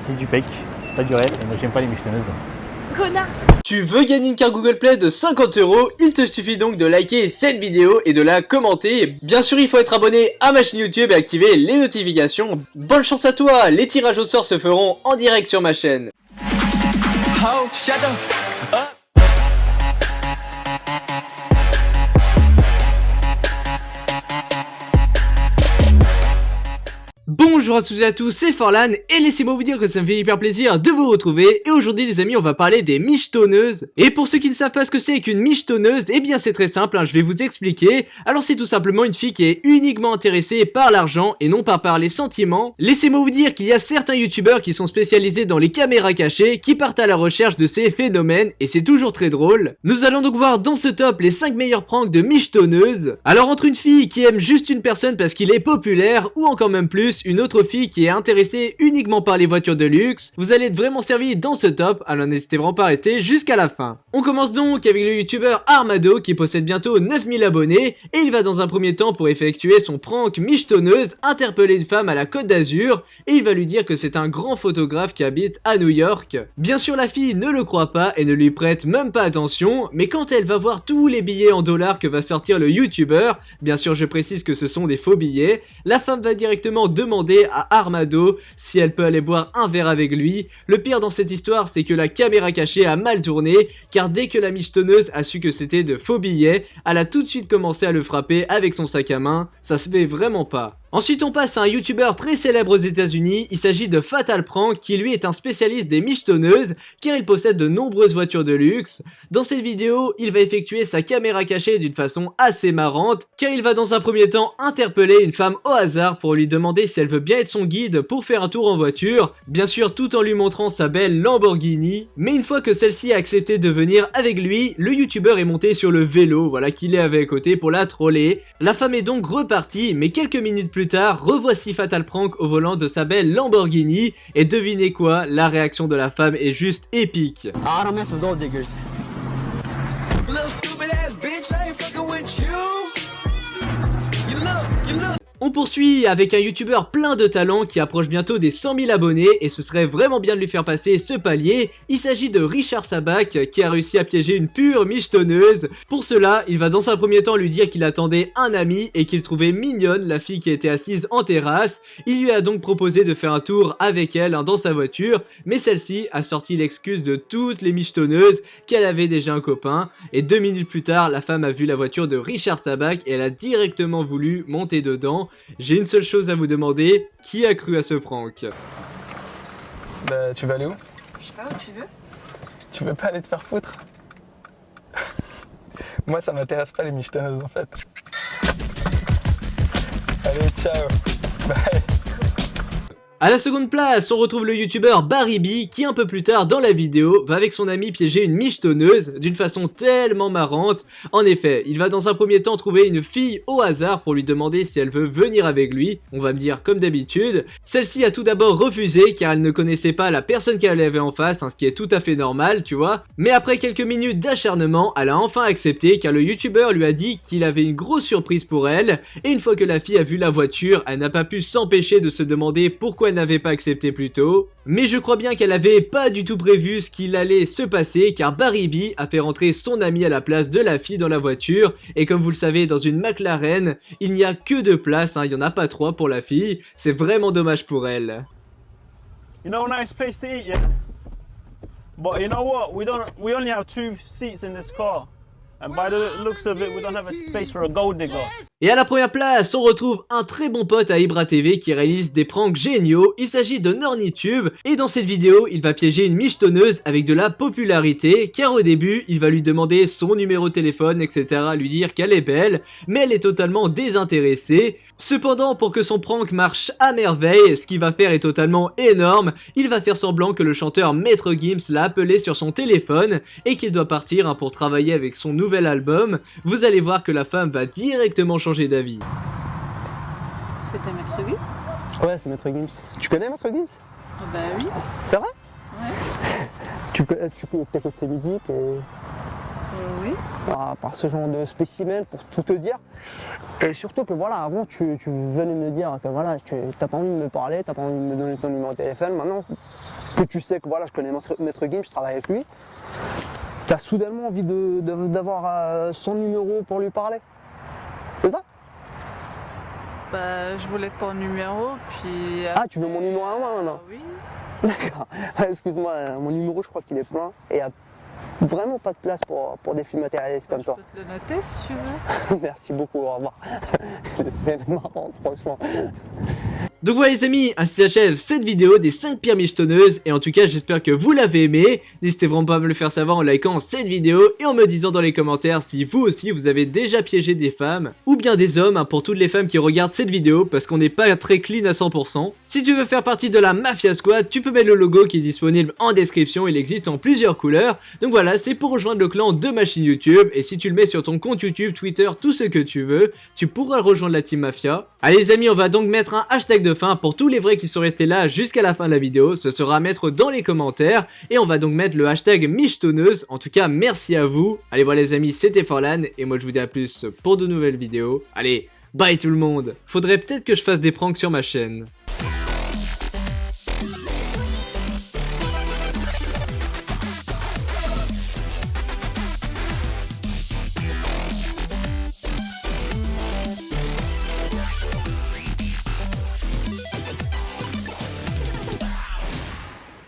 c'est du fake, c'est pas du réel, et moi j'aime pas les michetonneuses. Connard. Tu veux gagner une carte Google Play de 50 €? Il te suffit donc de liker cette vidéo et de la commenter. Bien sûr, il faut être abonné à ma chaîne YouTube et activer les notifications. Bonne chance à toi, les tirages au sort se feront en direct sur ma chaîne. Oh, shut the f up. Bonjour à toutes et à tous, c'est Forlan et laissez-moi vous dire que ça me fait hyper plaisir de vous retrouver. Et aujourd'hui les amis, on va parler des michetonneuses. Et pour ceux qui ne savent pas ce que c'est qu'une michetonneuse, eh bien c'est très simple, je vais vous expliquer. Alors c'est tout simplement une fille qui est uniquement intéressée par l'argent et non pas par les sentiments. Laissez-moi vous dire qu'il y a certains youtubeurs qui sont spécialisés dans les caméras cachées, qui partent à la recherche de ces phénomènes et c'est toujours très drôle. Nous allons donc voir dans ce top les 5 meilleurs pranks de michetonneuses. Alors entre une fille qui aime juste une personne parce qu'il est populaire ou encore même plus une autre fille qui est intéressée uniquement par les voitures de luxe, vous allez être vraiment servi dans ce top, alors n'hésitez vraiment pas à rester jusqu'à la fin. On commence donc avec le youtubeur Armado qui possède bientôt 9000 abonnés et il va dans un premier temps pour effectuer son prank michetonneuse, interpeller une femme à la Côte d'Azur et il va lui dire que c'est un grand photographe qui habite à New York. Bien sûr la fille ne le croit pas et ne lui prête même pas attention, mais quand elle va voir tous les billets en dollars que va sortir le youtubeur, bien sûr je précise que ce sont des faux billets, la femme va directement demander à Armado si elle peut aller boire un verre avec lui. Le pire dans cette histoire, c'est que la caméra cachée a mal tourné, car dès que la michetonneuse a su que c'était de faux billets, elle a tout de suite commencé à le frapper avec son sac à main. Ça se fait vraiment pas. Ensuite on passe à un youtubeur très célèbre aux États-Unis, il s'agit de Fatal Prank qui lui est un spécialiste des michetonneuses car il possède de nombreuses voitures de luxe. Dans cette vidéo, il va effectuer sa caméra cachée d'une façon assez marrante car il va dans un premier temps interpeller une femme au hasard pour lui demander si elle veut bien être son guide pour faire un tour en voiture, bien sûr tout en lui montrant sa belle Lamborghini. Mais une fois que celle-ci a accepté de venir avec lui, le youtubeur est monté sur le vélo, voilà qu'il est avec côté pour la troller. La femme est donc repartie, mais quelques minutes plus tard, revoici Fatal Prank au volant de sa belle Lamborghini et devinez quoi, la réaction de la femme est juste épique. I don't mess with gold diggers. Little stupid ass bitch, I ain't fucking with you. You look. On poursuit avec un youtubeur plein de talent qui approche bientôt des 100 000 abonnés et ce serait vraiment bien de lui faire passer ce palier. Il s'agit de Richard Sabac qui a réussi à piéger une pure michetonneuse. Pour cela, il va dans un premier temps lui dire qu'il attendait un ami et qu'il trouvait mignonne la fille qui était assise en terrasse. Il lui a donc proposé de faire un tour avec elle dans sa voiture, mais celle-ci a sorti l'excuse de toutes les michetonneuses qu'elle avait déjà un copain. Et 2 minutes plus tard, la femme a vu la voiture de Richard Sabac et elle a directement voulu monter dedans. J'ai une seule chose à vous demander, qui a cru à ce prank? Bah, tu vas aller où? Je sais pas où tu veux. Tu veux pas aller te faire foutre? Moi, ça m'intéresse pas les michetonneuses en fait. Allez, ciao. Bye. À la seconde place, on retrouve le youtubeur Barry B qui un peu plus tard dans la vidéo va avec son ami piéger une michetonneuse d'une façon tellement marrante. En effet, il va dans un premier temps trouver une fille au hasard pour lui demander si elle veut venir avec lui. On va me dire comme d'habitude. Celle-ci a tout d'abord refusé car elle ne connaissait pas la personne qu'elle avait en face, ce qui est tout à fait normal, tu vois. Mais après quelques minutes d'acharnement, elle a enfin accepté car le youtubeur lui a dit qu'il avait une grosse surprise pour elle. Et une fois que la fille a vu la voiture, elle n'a pas pu s'empêcher de se demander pourquoi elle n'avait pas accepté plus tôt. Mais je crois bien qu'elle avait pas du tout prévu ce qu'il allait se passer car Barry B a fait rentrer son ami à la place de la fille dans la voiture et comme vous le savez dans une McLaren, il n'y a que 2 places, il n'y en a pas 3 pour la fille, c'est vraiment dommage pour elle. You know a nice place to eat, yeah? But you know what? We only have 2 seats in this car. And by the looks of it, we don't have a space for a gold digger. Et à la première place, on retrouve un très bon pote à Ibra TV qui réalise des pranks géniaux. Il s'agit de Nornitube et dans cette vidéo, il va piéger une michetonneuse avec de la popularité car au début, il va lui demander son numéro de téléphone, etc. lui dire qu'elle est belle, mais elle est totalement désintéressée. Cependant, pour que son prank marche à merveille, ce qu'il va faire est totalement énorme. Il va faire semblant que le chanteur Maître Gims l'a appelé sur son téléphone et qu'il doit partir pour travailler avec son nouvel album. Vous allez voir que la femme va directement changer d'avis. C'était Maître Guy? Ouais, c'est Maître Gims. Tu connais Maître Gims? Bah oui. C'est vrai? Ouais. Tu écoutes ses musiques et... Oui. Par ce genre de spécimen pour tout te dire. Et surtout que voilà, avant tu venais me dire que voilà, t'as pas envie de me parler, t'as pas envie de me donner ton numéro de téléphone, maintenant que tu sais que voilà, je connais Maître Gims, je travaille avec lui, t'as soudainement envie d'avoir son numéro pour lui parler. C'est ça? Bah, je voulais ton numéro, puis... Ah, tu veux mon numéro à moi maintenant? Oui. D'accord. Excuse-moi, mon numéro, je crois qu'il est plein. Et il n'y a vraiment pas de place pour des filles matérialistes comme toi. Je peux te le noter si tu veux. Merci beaucoup, au revoir. C'était marrant, franchement. Donc voilà les amis, ainsi s'achève cette vidéo des 5 pires michetonneuses, et en tout cas j'espère que vous l'avez aimé. N'hésitez vraiment pas à me le faire savoir en likant cette vidéo et en me disant dans les commentaires si vous aussi vous avez déjà piégé des femmes ou bien des hommes, hein, pour toutes les femmes qui regardent cette vidéo, parce qu'on n'est pas très clean à 100%. Si tu veux faire partie de la Mafia Squad, tu peux mettre le logo qui est disponible en description, il existe en plusieurs couleurs. Donc voilà, c'est pour rejoindre le clan de ma chaîne YouTube, et si tu le mets sur ton compte YouTube, Twitter, tout ce que tu veux, tu pourras rejoindre la team Mafia. Allez les amis, on va donc mettre un hashtag de fin pour tous les vrais qui sont restés là jusqu'à la fin de la vidéo, ce sera à mettre dans les commentaires, et on va donc mettre le hashtag michetonneuse. En tout cas merci à vous. Allez voilà les amis, c'était Forlan, et moi je vous dis à plus pour de nouvelles vidéos. Allez, bye tout le monde. Faudrait peut-être que je fasse des pranks sur ma chaîne.